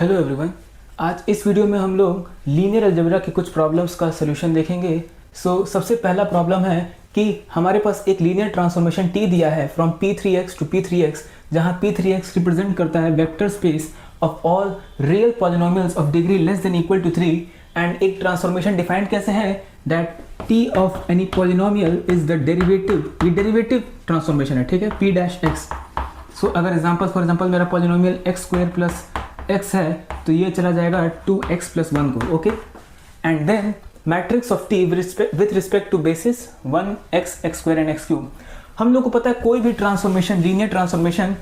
Hello everyone. आज इस video में हम लोग लीनियर अलजेब्रा के कुछ प्रॉब्लम्स का सलूशन देखेंगे। सबसे पहला प्रॉब्लम है कि हमारे पास एक लीनियर ट्रांसफॉर्मेशन T दिया है फ्रॉम P3x टू P3x, जहाँ P3x रिप्रेजेंट करता है vector space of all real polynomials of degree less than equal to 3। And एक ट्रांसफॉर्मेशन डिफाइंड कैसे है that T of any polynomial is the derivative, ये derivative transformation है, ठीक है, P डैश एक्स। अगर फॉर एग्जाम्पल मेरा polynomial x square plus x है तो ये चला जाएगा 2x प्लस 1 को, okay. And then matrix of t with respect to basis 1x, x square and x cube. हम लोग को पता है कोई भी ट्रांसफॉर्मेशन, लीनियर ट्रांसफॉर्मेशन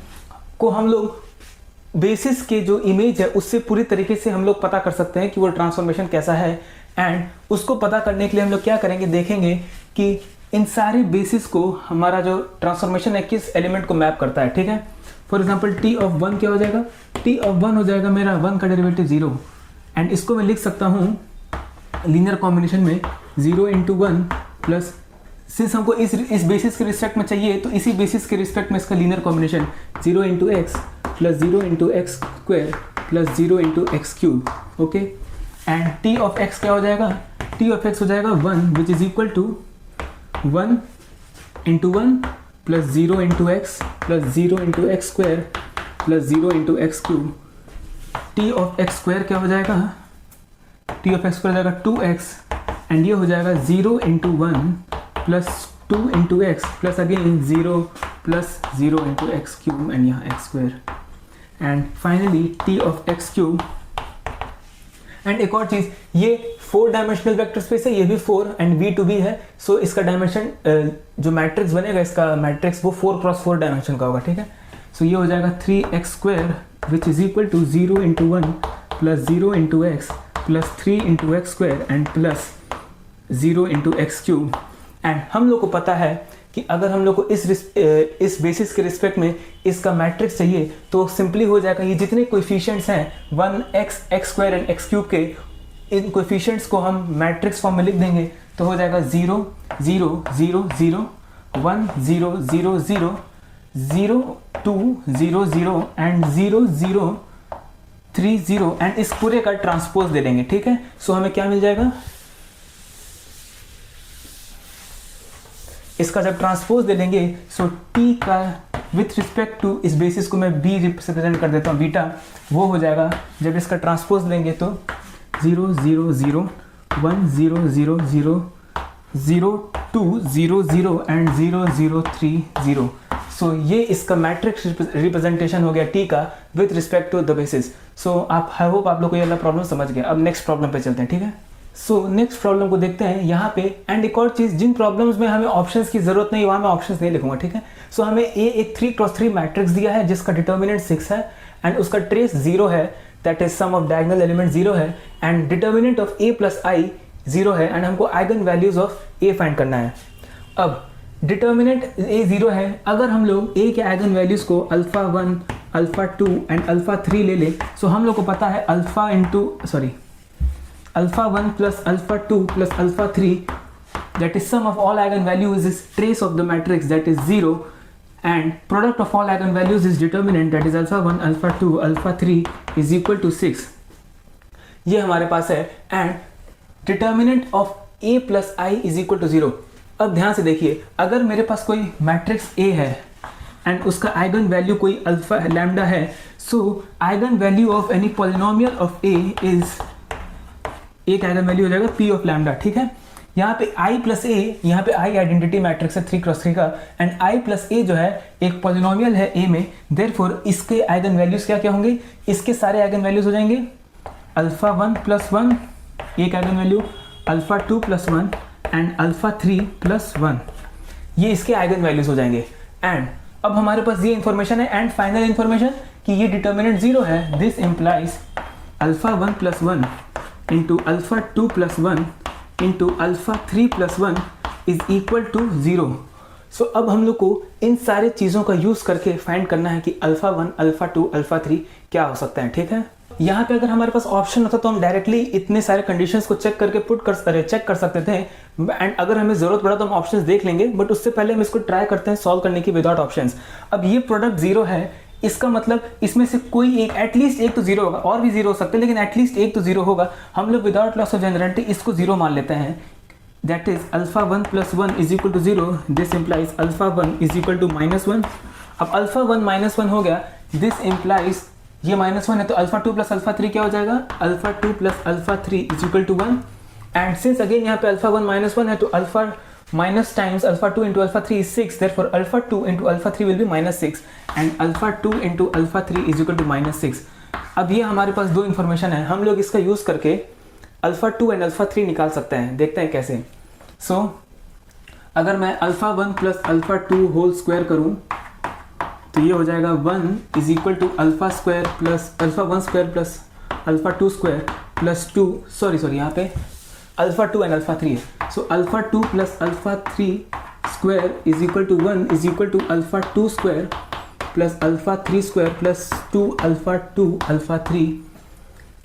को हम लोग बेसिस के जो इमेज है उससे पूरी तरीके से हम लोग पता कर सकते हैं कि वो ट्रांसफॉर्मेशन कैसा है। एंड उसको पता करने के लिए हम लोग क्या करेंगे, देखेंगे कि इन सारे बेसिस को हमारा जो ट्रांसफॉर्मेशन है किस एलिमेंट को मैप करता है, ठीक है। फॉर एग्जाम्पल t ऑफ 1 क्या हो जाएगा, t ऑफ 1 हो जाएगा मेरा 1 का डेरिवेटिव 0। एंड इसको मैं लिख सकता हूँ लीनियर कॉम्बिनेशन में 0 इंटू 1 प्लस, सिंस हमको इस बेसिस के रिस्पेक्ट में चाहिए तो इसी बेसिस के रिस्पेक्ट में इसका linear combination 0 into x plus 0 into x square plus 0 into x cube, okay. And t of x क्या हो जाएगा, t ऑफ x हो जाएगा 1 which is equal to 1 into 1 plus 0 into x plus 0 into x square plus 0 into x cube. T of x square क्या हो जाएगा, T of x square हो जाएगा 2x एंड ये हो जाएगा 0 into 1 plus 2 into x plus again 0 plus 0 into x cube and यहाँ x square. And finally t of x cube. And एक और चीज, ये 4 डायमेंशनल वेक्टर स्पेस है, ये भी 4 एंड V2 भी है। इसका डायमेंशन जो मैट्रिक्स बनेगा, इसका मैट्रिक्स वो 4x4 डायमेंशन का होगा, ठीक है। ये हो जाएगा 3x square which is equal to 0 into 1 plus 0 into x plus 3 into x square and plus 0 into x cube. And हम लोग को पता है कि अगर हम लोग को इस बेसिस के रिस्पेक्ट में इसका मैट्रिक्स चाहिए तो सिंपली हो जाएगा, ये जितने कोएफिशिएंट्स हैं 1x, x square and x cube के, इन कोएफिशिएंट्स को हम मैट्रिक्स फॉर्म में लिख देंगे तो हो जाएगा 0 0 0 0 1 0 0 0 0 2 0 0 एंड 0 0 3 0 एंड इस पूरे का ट्रांसपोज दे देंगे, ठीक है। हमें क्या मिल जाएगा, इसका जब ट्रांसपोज दे देंगे t का विथ रिस्पेक्ट टू इस बेसिस को मैं b रिप्रेजेंट कर देता हूँ बीटा, वो हो जाएगा जब इसका ट्रांसपोज लेंगे तो 0 0 0 1 0 0 0 0 2 0 0 एंड 0 0 3 0। ये इसका मैट्रिक्स रिप्रेजेंटेशन हो गया t का with respect to the basis. I hope आप लोग को ये वाला प्रॉब्लम समझ गया। अब नेक्स्ट प्रॉब्लम पे चलते हैं, ठीक है। नेक्स्ट प्रॉब्लम को देखते हैं यहाँ पे। एंड एक और चीज, जिन प्रॉब्लम्स में हमें ऑप्शंस की जरूरत नहीं वहां मैं ऑप्शंस नहीं लिखूंगा, ठीक है। हमें एक 3x3 मैट्रिक्स दिया है जिसका डिटर्मिनेंट 6 है एंड उसका ट्रेस 0 है, that is sum of diagonal element 0 है and determinant of a plus i 0 है एंड हमको eigen values of a find करना है। अब डिटर्मिनेंट a 0 है, अगर हम लोग a के आइगन वैल्यूज को अल्फा 1, अल्फा 2 एंड अल्फा 3 ले ले हम लोग को पता है alpha 1 plus alpha 2 plus alpha 3 that is sum of all eigenvalues is trace of the matrix that is 0 and product of all eigenvalues is determinant that is alpha 1 alpha 2 alpha 3 is equal to 6। ये हमारे पास है and determinant of a plus i is equal to 0। अब ध्यान से देखिए, अगर मेरे पास कोई मैट्रिक्स a है एंड उसका आइगन वैल्यू कोई अल्फा लैम्डा है, eigen value of any polynomial of a is, एक आइगन वैल्यू हो जाएगा p ऑफ लैम्डा, ठीक है। यहाँ पे i प्लस a, यहाँ पे i आइडेंटिटी मैट्रिक्स है 3x3 का एंड i प्लस a जो है एक पॉलिनोमियल है a में, देयरफॉर इसके आइगन वैल्यूज क्या क्या होंगे, इसके सारे आइगन वैल्यूज हो जाएंगे अल्फा 1 प्लस 1 एक eigen value, alpha 2 plus 1 and alpha 3 plus 1, ये इसके आइगन वैल्यूज हो जाएंगे। एंड अब हमारे पास ये इंफॉर्मेशन है एंड फाइनल इंफॉर्मेशन कि ये डिटर्मिनेंट 0 है, this implies alpha 1 plus 1 into alpha 2 plus 1 into alpha 3 plus 1 is equal to 0। अब हम लोग को इन सारे चीज़ों का यूज़ करके फाइंड करना है कि अल्फा 1, अल्फा 2, अल्फा 3 क्या हो सकता है, ठीक है। यहाँ पे अगर हमारे पास ऑप्शन होता तो हम डायरेक्टली इतने सारे कंडीशंस को चेक कर सकते थे एंड अगर हमें जरूरत पड़ा तो हम ऑप्शंस देख लेंगे, बट उससे पहले हम इसको ट्राई करते हैं सॉल्व करने की विदाउट ऑप्शंस। अब ये प्रोडक्ट 0 है, इसका मतलब इसमें से कोई एक, एटलीस्ट एक तो जीरो होगा, और भी जीरो हो सकते हैं लेकिन एटलीस्ट एक तो जीरो होगा। हम लोग विदाउट लॉस ऑफ जनरलिटी इसको जीरो मान लेते हैं। That is alpha 1 + 1 is equal to 0। This implies alpha 1 is equal to -1। अब अल्फा 1 -1 हो गया, दिस इम्प्लाइज ये -1 है तो अल्फा 2 + अल्फा 3 क्या हो जाएगा, alpha 2 + alpha 3 is equal to 1। And since again यहाँ पे अल्फा 1 -1 है तो alpha minus times alpha 2 into alpha 3 is 6, therefore alpha 2 into alpha 3 will be -6 and alpha 2 into alpha 3 is equal to -6। अब ये हमारे पास दो इन्फॉर्मेशन है, हम लोग इसका यूज़ करके alpha 2 and alpha 3 निकाल सकते हैं। देखते हैं कैसे। सो अगर मैं alpha 1 + alpha 2 होल स्क्वायर करूँ तो ये हो जाएगा 1 is equal to alpha square plus alpha 1 square plus alpha 2 square plus 2 sorry यहाँ पे अल्फा 2 एंड अल्फा 3 है। So alpha 2 + alpha 3 square is equal to 1 is equal to alpha 2 square plus alpha 3 square plus 2 alpha 2 alpha 3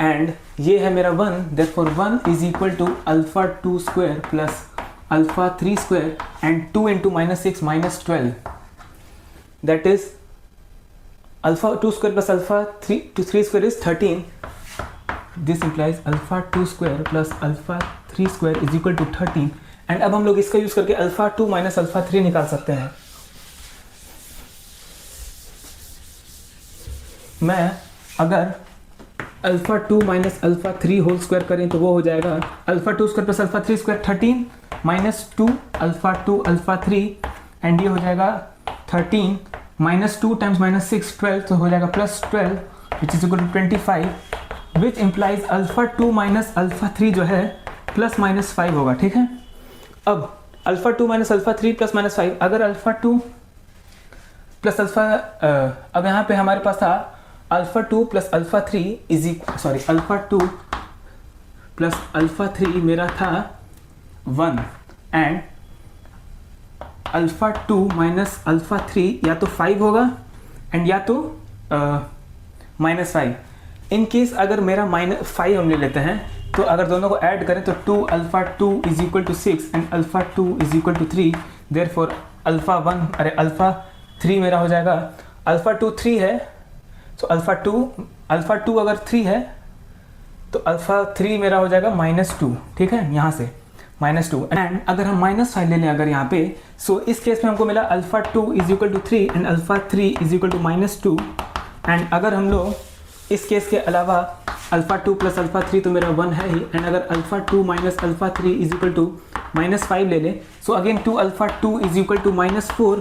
and ये है मेरा 1, therefore 1 is equal to alpha 2 square plus alpha 3 square and 2 into -6 -12, that is alpha 2 square plus alpha 3 square is 13। This implies alpha 2 square plus alpha 3 square is equal to 13। And अब हम लोग इसका use करके alpha 2 - alpha 3 निकाल सकते हैं। मैं अगर अल्फा 2 - अल्फा 3 होल स्क्वायर करें तो वो हो जाएगा alpha 2 square plus alpha 3 square 13 -2 alpha 2 alpha 3 and ये हो जाएगा 13 -2 टाइम्स -6 12 तो हो जाएगा +12 which is equal to 25, which implies alpha 2 - alpha 3 जो है +-5 होगा। ठीक है, अब अल्फा 2 - अल्फा 3 +-5, अगर अल्फा 2 + अल्फा अब यहाँ पे हमारे पास था अल्फा 2 + अल्फा 3 अल्फा 2 + अल्फा 3 मेरा था 1 एंड अल्फा 2 - अल्फा 3 या तो 5 होगा एंड या तो -5। इन केस अगर मेरा -5 हम ले लेते हैं तो अगर दोनों को ऐड करें तो 2 alpha 2 is equal to 6 and alpha 2 is equal to 3, therefore alpha 3 मेरा हो जाएगा अल्फा 2 3 है, तो अल्फा 2 अगर 3 है तो अल्फा 3 मेरा हो जाएगा -2। ठीक है, यहाँ से -2 एंड अगर हम -5 ले लें अगर यहाँ पे, सो इस केस में हमको मिला alpha 2 is equal to 3 and alpha 3 is equal to -2 and अगर हम लोग इस केस के अलावा अल्फा 2 + अल्फा 3 तो मेरा 1 है ही एंड अगर alpha 2 - alpha 3 is equal to -5 ले लें, so again 2 alpha 2 is equal to -4,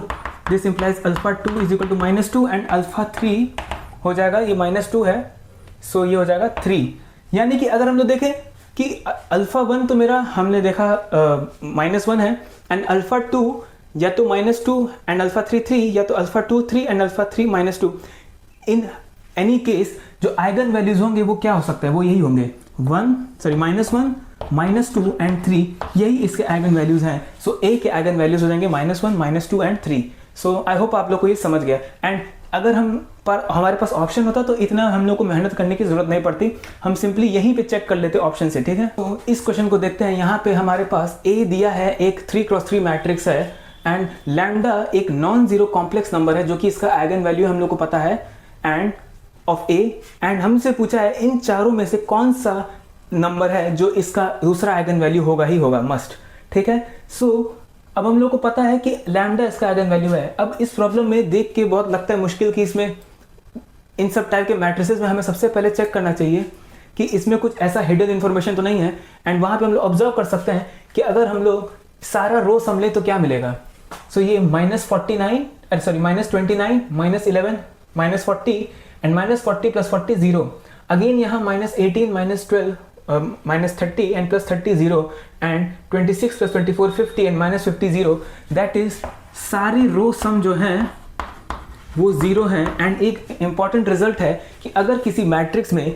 this implies alpha 2 is equal to -2 and alpha 3 हो जाएगा, ये -2 है सो ये हो जाएगा 3। यानी कि अगर हम लोग देखें कि अल्फा 1 तो मेरा हमने देखा -1 है एंड अल्फा 2 या तो -2 एंड अल्फा 3 3 या तो alpha 2 3 and alpha 3 -2। In any case जो आइगन वैल्यूज होंगे वो क्या हो सकता है, वो यही होंगे -1 -2 एंड 3, यही इसके आइगन वैल्यूज हैं। सो ए के आइगन वैल्यूज हो जाएंगे -1 -2 एंड 3। सो आई होप आप लोग को ये समझ गया। एंड अगर हमारे पास ऑप्शन होता तो इतना हम लोग को मेहनत करने की जरूरत नहीं पड़ती, हम सिंपली यहीं पे चेक कर लेते ऑप्शन से। ठीक है, तो इस क्वेश्चन को देखते हैं। यहाँ पे हमारे पास ए दिया है, एक 3x3 मैट्रिक्स है एंड लैम्डा एक नॉन जीरो कॉम्प्लेक्स नंबर है जो कि इसका आइगन वैल्यू हम लोग को पता है एंड ऑफ ए, एंड हमसे पूछा है इन चारों में से कौन सा नंबर है जो इसका दूसरा आइगन वैल्यू होगा ही होगा, मस्ट। ठीक है, सो अब हम लोग को पता है कि लैम्डा इसका आइगन वैल्यू है। अब इस प्रॉब्लम में देख के बहुत लगता है मुश्किल कि इसमें इन सब टाइप के मैट्रिसेस में हमें सबसे पहले चेक करना चाहिए कि इसमें कुछ ऐसा हिडन इन्फॉर्मेशन तो नहीं है। एंड वहाँ पे हम लोग ऑब्जर्व कर सकते हैं कि अगर हम लोग सारा रो सम ले तो क्या मिलेगा। सो ये -29 -11 -40 एंड -40 + 40 0, अगेन यहाँ -18 -12 -30 and +30 0 and 26 + 24 50 and -50 0, that is सारी रो सम जो हैं वो 0 हैं। एंड एक इंपॉर्टेंट रिजल्ट है कि अगर किसी मैट्रिक्स में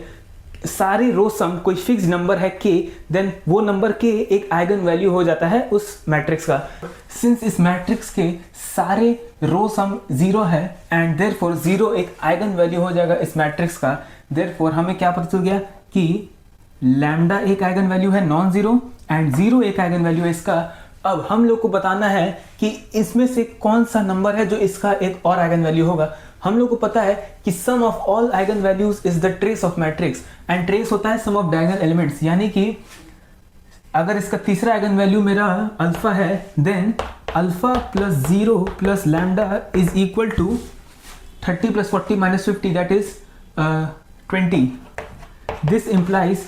सारी रो सम कोई फिक्स नंबर है k, देन वो नंबर k एक आइगन वैल्यू हो जाता है उस मैट्रिक्स का। सिंस इस मैट्रिक्स के सारे रो सम 0 है एंड देयरफॉर 0 एक आइगन वैल्यू हो जाएगा इस मैट्रिक्स का, देयरफॉर हमें क्या पता चल गया कि लैम्डा एक आइगन वैल्यू है नॉन जीरो एंड 0 एक आइगन वैल्यू है इसका। अब हम लोग को बताना है कि इसमें से कौन सा नंबर है जो इसका एक और आइगन वैल्यू होगा। हम लोग को पता है कि sum of all eigen values is the trace of matrix and trace होता है सम ऑफ डायगोनल एलिमेंट्स, यानी कि अगर इसका तीसरा आइगन वैल्यू मेरा अल्फा है then alpha plus 0 plus lambda is equal to 30 plus 40 minus 50 that is 20. This implies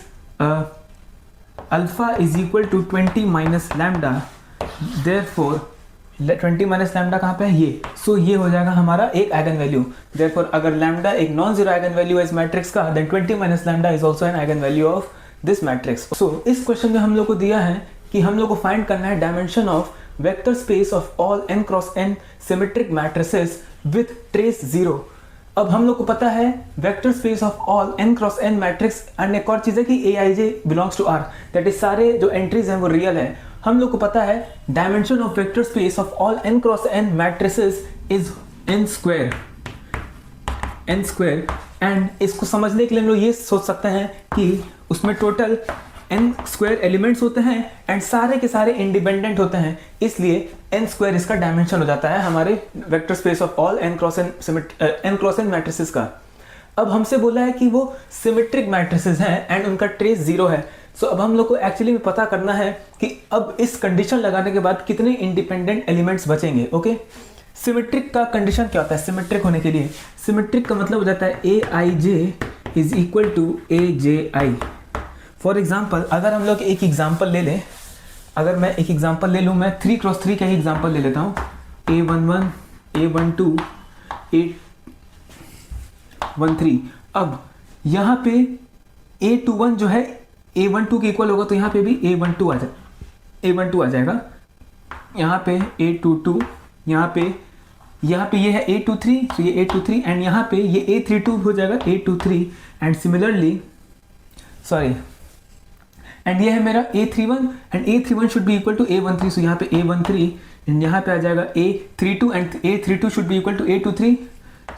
alpha is equal to 20 minus lambda. Therefore 20 minus lambda कहाँ पे है ये, सो ये हो जाएगा हमारा एक आइगन वैल्यू. देयरफॉर अगर लैम्डा एक नॉन जीरो आइगन वैल्यू है इस मैट्रिक्स का then 20 minus lambda is also an eigen value of this matrix. So इस क्वेश्चन में हम लोग को दिया है कि हम लोग को फाइंड करना है dimension of vector space of all n cross n symmetric matrices with trace 0. अब हम लोग को पता है vector space of all n cross n matrix and एक और चीज़ है कि aij belongs to R, that is सारे जो एंट्रीज हैं वो रियल है. हम लोग को पता है dimension of vector space of all n cross n matrices is n square and इसको समझने के लिए हम लोग ये सोच सकते हैं कि उसमें टोटल n स्क्वायर एलिमेंट्स होते हैं एंड सारे के सारे इंडिपेंडेंट होते हैं, इसलिए n स्क्वायर इसका डायमेंशन हो जाता है हमारे vector space of all n cross n matrices का. अब हमसे बोला है कि वो सिमेट्रिक मैट्रिसेस हैं एंड उनका ट्रेस 0 है. सो अब हम लोग को एक्चुअली में पता करना है कि अब इस कंडीशन लगाने के बाद कितने इंडिपेंडेंट एलिमेंट्स बचेंगे. ओके, सिमेट्रिक का कंडीशन क्या होता है सिमेट्रिक होने के लिए? सिमेट्रिक का मतलब हो जाता है aij is equal to aji. For example अगर हम लोग एक एग्जाम्पल ले लें, अगर मैं एक एग्जाम्पल ले लूँ, मैं 3 क्रॉस 3 का ही एग्जाम्पल ले लेता हूँ. a11 a12 a13. अब यहाँ पे a21 जो है a12 के इक्वल होगा तो यहाँ पे भी a12 आ जाएगा. यहाँ पे a22, यहाँ पे ये है a23, तो ये a23 एंड यहाँ पे ये a32 हो जाएगा a23 एंड सिमिलरली एंड ये है मेरा a31 and a31 should be equal to a13, so यहाँ पे a13 एंड यहाँ पे आ जाएगा a32 and a32 should be equal to a23,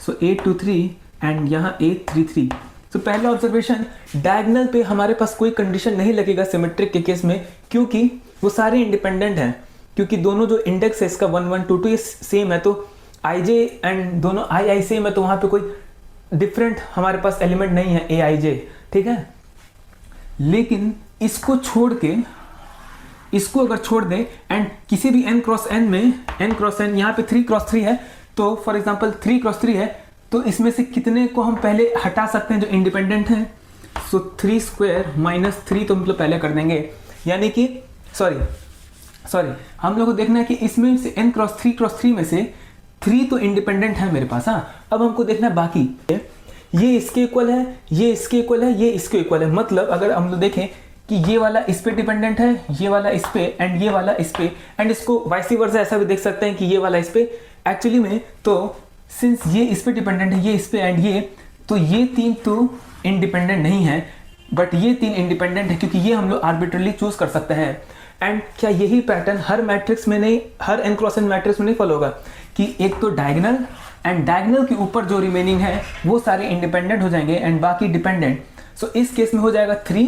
so a23 and यहाँ a33. तो पहला ऑब्जर्वेशन, डायगोनल पे हमारे पास कोई कंडीशन नहीं लगेगा सिमेट्रिक के केस में क्योंकि वो सारे इंडिपेंडेंट हैं, क्योंकि दोनों जो इंडेक्स है इसका 1 1 2 2 ये सेम है, तो आई जे एंड दोनों आई सेम है, तो वहाँ पे कोई डिफरेंट हमारे पास एलिमेंट नहीं है ए आई जे. ठीक है, लेकिन इसको छोड़ के इसको अगर छोड़ दें एंड किसी भी n क्रॉस n में n क्रॉस n यहाँ पे 3 क्रॉस 3 है, तो फॉर एग्जांपल 3 क्रॉस 3 है, तो इसमें से कितने को हम पहले हटा सकते हैं जो इंडिपेंडेंट हैं. सो 3 स्क्वायर माइनस 3 तो मतलब पहले कर देंगे, यानी कि सॉरी हम लोग को देखना है कि इसमें से n क्रॉस 3 में से 3 तो इंडिपेंडेंट है मेरे पास. हाँ, अब हमको देखना है बाकी, ये इसके इक्वल है, ये इसके इक्वल है, ये इसके इक्वल है. मतलब अगर हम लोग देखें कि ये वाला इस पे डिपेंडेंट है, ये वाला इस पे एंड ये वाला इस पे, एंड इसको वाइस वर्सा ऐसा भी देख सकते हैं कि ये वाला इस पे. एक्चुअली में तो सिंस ये इस पे डिपेंडेंट है, ये इस पे एंड ये, तो ये 3 तो इंडिपेंडेंट नहीं है, बट ये 3 इंडिपेंडेंट है क्योंकि ये हम लोग आर्बिट्रली चूज कर सकते हैं. एंड क्या यही पैटर्न हर मैट्रिक्स में नहीं, हर n क्रॉस n मैट्रिक्स में नहीं फॉलो होगा कि एक तो डायगोनल एंड डायगोनल के ऊपर जो रिमेनिंग है वो सारे इंडिपेंडेंट हो जाएंगे एंड बाकी डिपेंडेंट. सो इस केस में हो जाएगा 3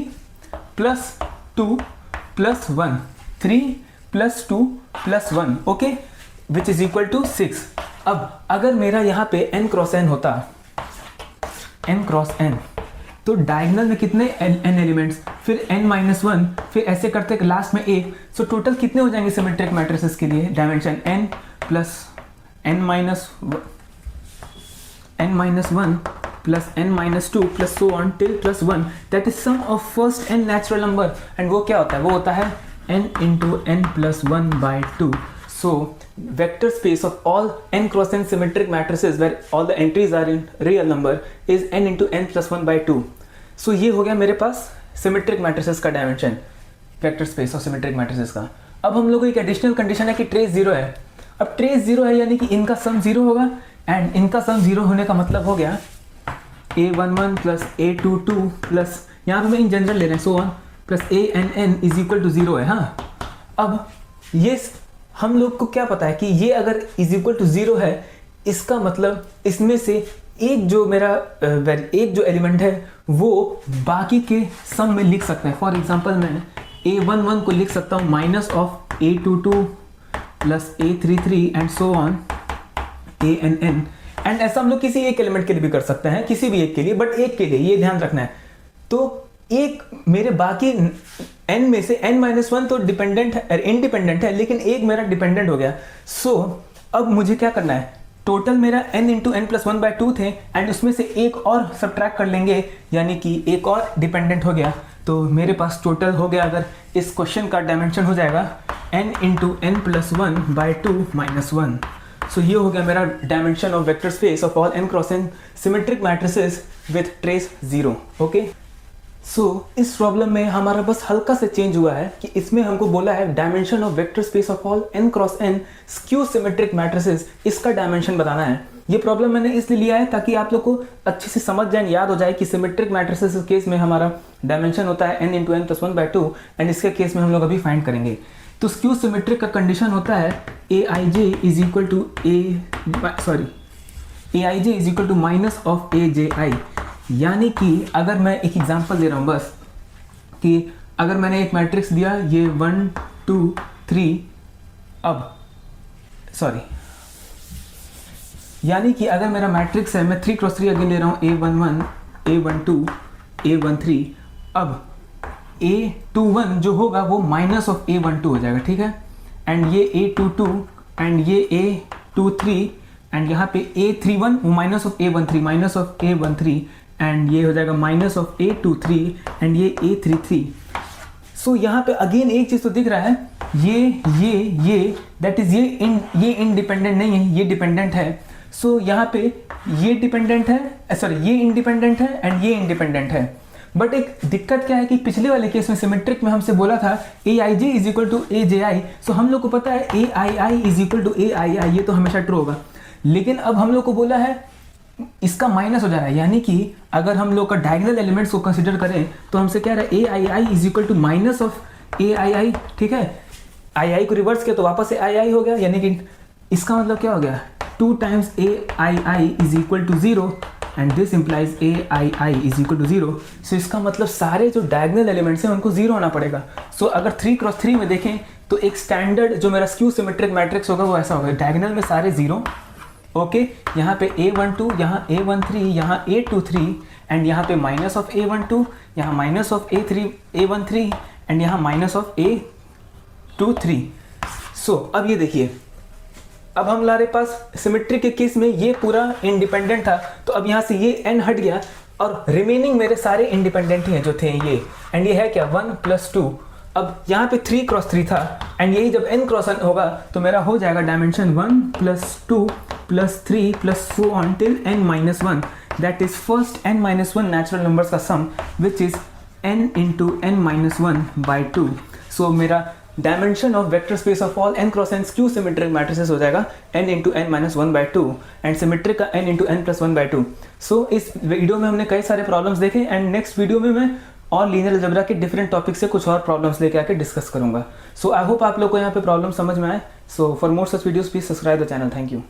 plus 2 plus 1, 3 plus 2 plus 1, okay, which is equal to 6. अब अगर मेरा यहाँ पे n क्रॉस n होता, n क्रॉस n, तो डायगोनल में कितने n एलिमेंट्स, फिर n माइनस 1, फिर ऐसे करते लास्ट में 1. सो टोटल कितने हो जाएंगे सिमेट्रिक मैट्रिसेस के लिए dimension n plus n minus 1 plus n minus 2 plus so on till plus 1, that is sum of first n natural number. and वो क्या होता है, वो होता है n into n plus 1 by 2. so vector space of all n cross n symmetric matrices where all the entries are in real number is n into n plus 1 by 2. so ये हो गया मेरे पास symmetric matrices का dimension, vector space of symmetric matrices का. अब हम लोग को एक एडिशनल कंडीशन है कि ट्रेस 0 है. अब ट्रेस 0 है यानी कि इनका सम 0 होगा एंड इनका सम 0 होने का मतलब हो गया a11 प्लस a22 प्लस यहाँ पे मैं इन जनरल ले रहे हैं so on plus a n is equal to 0 है. हाँ, अब ये हम लोग को क्या पता है कि ये अगर इज इक्वल टू 0 है, इसका मतलब इसमें से एक जो मेरा एक जो एलिमेंट है वो बाकी के सम में लिख सकते हैं. फॉर एग्जांपल मैं a11 को लिख सकता हूँ minus of a22 plus a33 and so on a n and ऐसा हम लोग किसी एक एलिमेंट के लिए भी कर सकते हैं, किसी भी एक के लिए, बट एक के लिए ये ध्यान रखना है। तो एक मेरे बाकी n में से n-1 तो डिपेंडेंट है, इंडिपेंडेंट है, लेकिन एक मेरा डिपेंडेंट हो गया। सो अब मुझे क्या करना है, टोटल मेरा n इंटू n प्लस 1/2 थे एंड उसमें से एक और सब्ट्रैक्ट कर लेंगे, यानी कि एक और डिपेंडेंट हो गया। तो मेरे पास टोटल हो गया, अगर इस क्वेश्चन का डायमेंशन हो जाएगा n into n plus 1/2 minus 1। So ये हो गया मेरा dimension of vector space of all n cross n symmetric matrices with trace 0। Okay, so इस प्रॉब्लम में हमारा बस हल्का से चेंज हुआ है कि इसमें हमको बोला है dimension of vector space of all n cross n skew symmetric matrices, इसका डायमेंशन बताना है। ये प्रॉब्लम मैंने इसलिए लिया है ताकि आप लोग को अच्छे से समझ जाए, याद हो जाए कि सिमेट्रिक मैट्रिसेस के केस में हमारा डायमेंशन होता है n into n plus 1/2 and इसके केस में हम लोग अभी फाइंड करेंगे। तो स्क्यू सिमेट्रिक का कंडीशन होता है aij is equal to aij is equal to minus of aji। यानी कि अगर मैं एक एग्जांपल दे रहा हूँ बस, कि अगर मैंने एक मैट्रिक्स दिया ये 1 2 3, अब सॉरी, यानी कि अगर मेरा मैट्रिक्स है, मैं 3 क्रॉस 3 अगेन ले रहा हूँ a11 a12 a13, अब a21 जो होगा वो माइनस ऑफ a12 हो जाएगा, ठीक है, एंड ये a22 एंड ये a23 एंड यहाँ पे a31 वो माइनस ऑफ a13 एंड ये हो जाएगा माइनस ऑफ a23 एंड ये a33। सो यहाँ पे अगेन एक चीज़ तो दिख रहा है, ये दैट इज ये इंडिपेंडेंट नहीं है, ये डिपेंडेंट है। सो यहाँ पे ये डिपेंडेंट है, सॉरी ये इंडिपेंडेंट है एंड ये इंडिपेंडेंट है। बट एक दिक्कत क्या है कि पिछले वाले केस में सिमेट्रिक में हमसे बोला था aij is equal to aji। So हम लोग को पता है aii is equal to aii, ये तो हमेशा ट्रू होगा। लेकिन अब हम लोग को बोला है इसका माइनस हो जा रहा है, यानी कि अगर हम लोग का डायगोनल एलिमेंट्स को कंसीडर करें तो हमसे क्या रहा है aii is equal to minus of aii, ठीक है। आई को रिवर्स किया तो वापस से आई हो गया, यानी कि इसका मतलब क्या हो गया, 2 times aii is equal to 0 and this implies aii is equal to 0। So इसका मतलब सारे जो डायगोनल एलिमेंट्स हैं उनको 0 होना पड़ेगा। सो अगर 3 क्रॉस 3 में देखें तो एक स्टैंडर्ड जो मेरा स्क्यू सिमेट्रिक मैट्रिक्स होगा वो ऐसा होगा, डायगोनल में सारे 0। ओके, यहाँ पे a12, यहाँ a13, यहाँ a23 एंड यहाँ पे माइनस ऑफ a12, यहाँ माइनस ऑफ a13 एंड यहाँ माइनस ऑफ a23। सो अब ये देखिए, अब हमारे पास सिमेट्री के केस में ये पूरा इंडिपेंडेंट था, तो अब यहाँ से ये n हट गया और रिमेनिंग मेरे सारे इंडिपेंडेंट ही हैं जो थे ये, एंड ये है क्या 1 प्लस 2। अब यहाँ पे 3 क्रॉस 3 था एंड यही जब n क्रॉस n होगा तो मेरा हो जाएगा dimension 1 plus 2 plus 3 plus 4 till n minus 1, that is first n minus 1 natural numbers का sum which is n into n minus 1/2। So मेरा dimension of vector space of all n cross n skew symmetric matrices हो जाएगा n into n minus 1/2 and symmetric का n into n plus 1/2। So इस video में हमने कई सारे problems देखे एंड नेक्स्ट वीडियो में मैं और लीनियर अलजेब्रा के डिफरेंट टॉपिक से कुछ और प्रॉब्लम्स लेके आके डिस्कस करूंगा। सो आई होप आप लोग को यहाँ पे प्रॉब्लम समझ में आए। So for more such videos please subscribe the channel. Thank you.